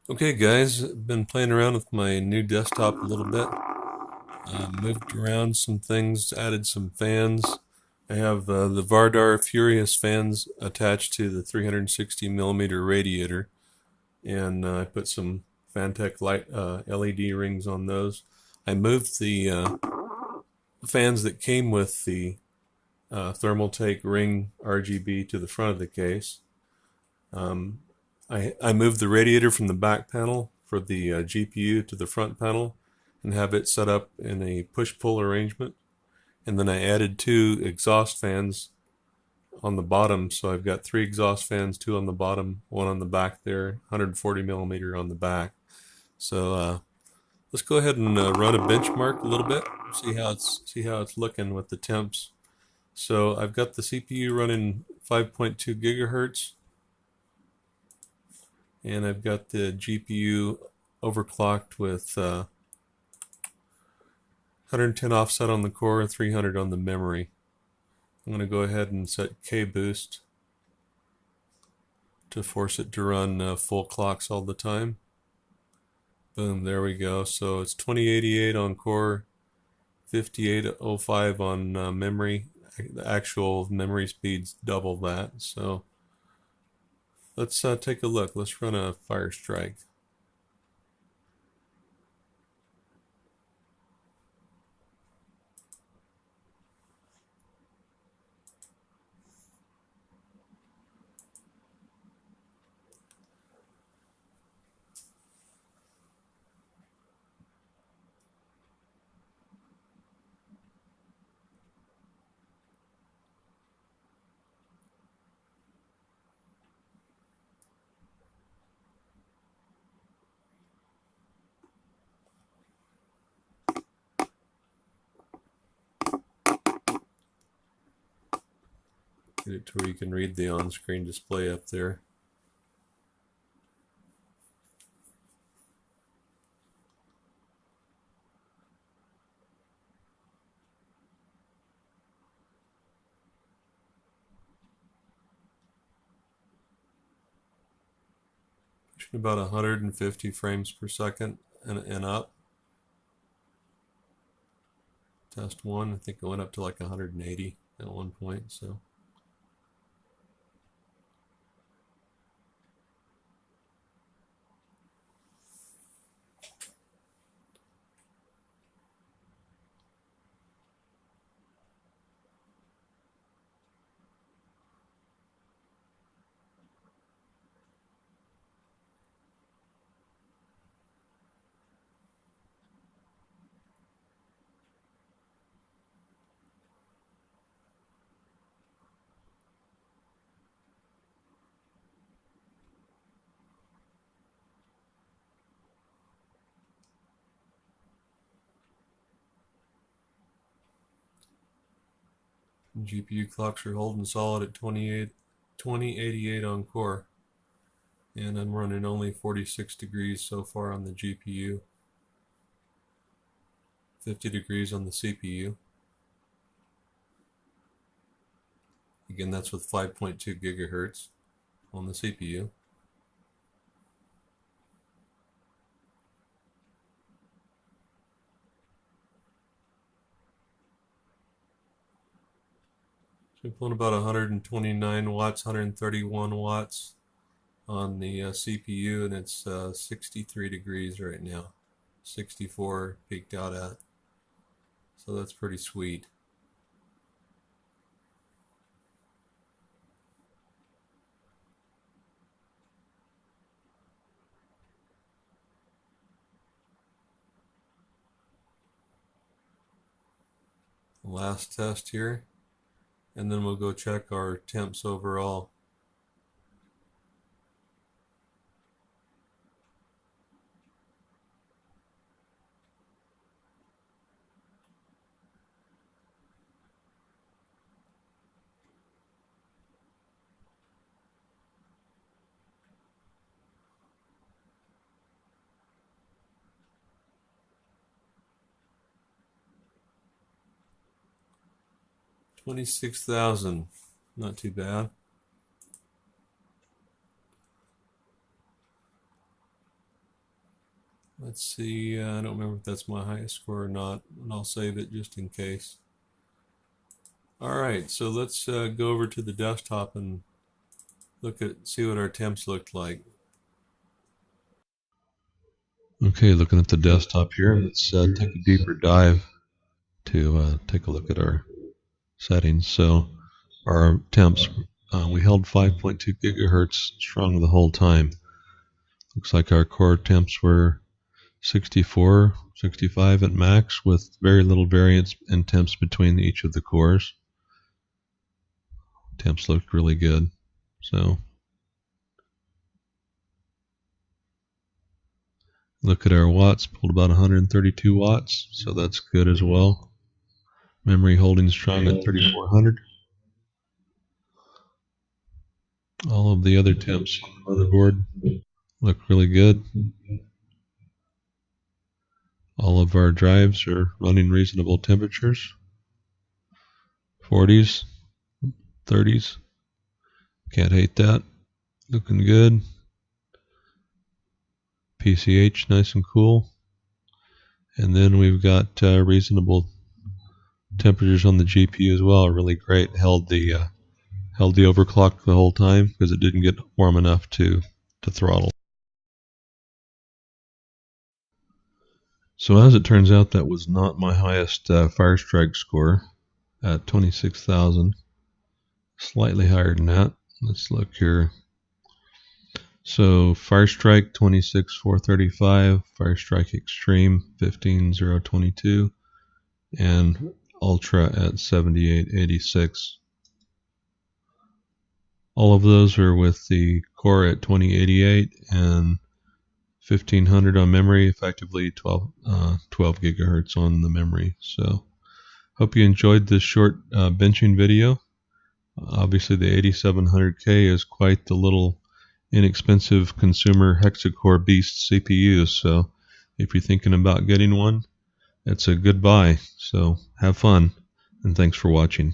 Okay guys, been playing around with my new desktop a little bit. Moved around some things, added some fans. I have the Vardar Furious fans attached to the 360 millimeter radiator, and I put some Fantech light LED rings on those. I moved the fans that came with the Thermaltake ring RGB to the front of the case. Um, I moved the radiator from the back panel for the GPU to the front panel and have it set up in a push-pull arrangement. And then I added two exhaust fans on the bottom. So I've got three exhaust fans, two on the bottom, one on the back there, 140 millimeter on the back. So let's go ahead and run a benchmark a little bit, see how it's looking with the temps. So I've got the CPU running 5.2 gigahertz, and I've got the GPU overclocked with 110 offset on the core and 300 on the memory. I'm going to go ahead and set K boost to force it to run full clocks all the time. Boom, there we go. So it's 2088 on core, 5805 on memory. The actual memory speed's double that. So let's take a look. Let's run a fire strike. Get it to where you can read the on-screen display up there. Pushing about 150 frames per second and up. Test one, I think it went up to like 180 at one point. So GPU clocks are holding solid at 2088 on core, and I'm running only 46 degrees so far on the GPU, 50 degrees on the CPU. Again, that's with 5.2 gigahertz on the CPU. So we're pulling about 129 watts, 131 watts on the CPU, and it's 63 degrees right now. 64 peaked out at. So that's pretty sweet. Last test here, and then we'll go check our temps overall. $26,000, not too bad. Let's see, I don't remember if that's my highest score or not, and I'll save it just in case. Alright, so let's go over to the desktop and see what our temps looked like. Okay, looking at the desktop here, let's take a deeper dive to take a look at our settings. So our temps, we held 5.2 gigahertz strong the whole time. Looks like our core temps were 64, 65 at max, with very little variance in temps between each of the cores. Temps looked really good. So look at our watts, pulled about 132 watts, so that's good as well. Memory holding strong at 3400. All of the other temps on the motherboard look really good. All of our drives are running reasonable temperatures. 40s, 30s. Can't hate that. Looking good. PCH nice and cool. And then we've got reasonable temperatures on the GPU as well. Really great. Held the overclock the whole time because it didn't get warm enough to throttle. So as it turns out, that was not my highest Firestrike score at 26,000. Slightly higher than that. Let's look here. So Firestrike 26,435, Firestrike Extreme 15,022, and Ultra at 7886. All of those are with the core at 2088 and 1500 on memory, effectively 12 gigahertz on the memory. So hope you enjoyed this short benching video. Obviously the 8700K is quite the little inexpensive consumer hexa-core beast CPU, so if you're thinking about getting one, it's a good buy. So have fun, and thanks for watching.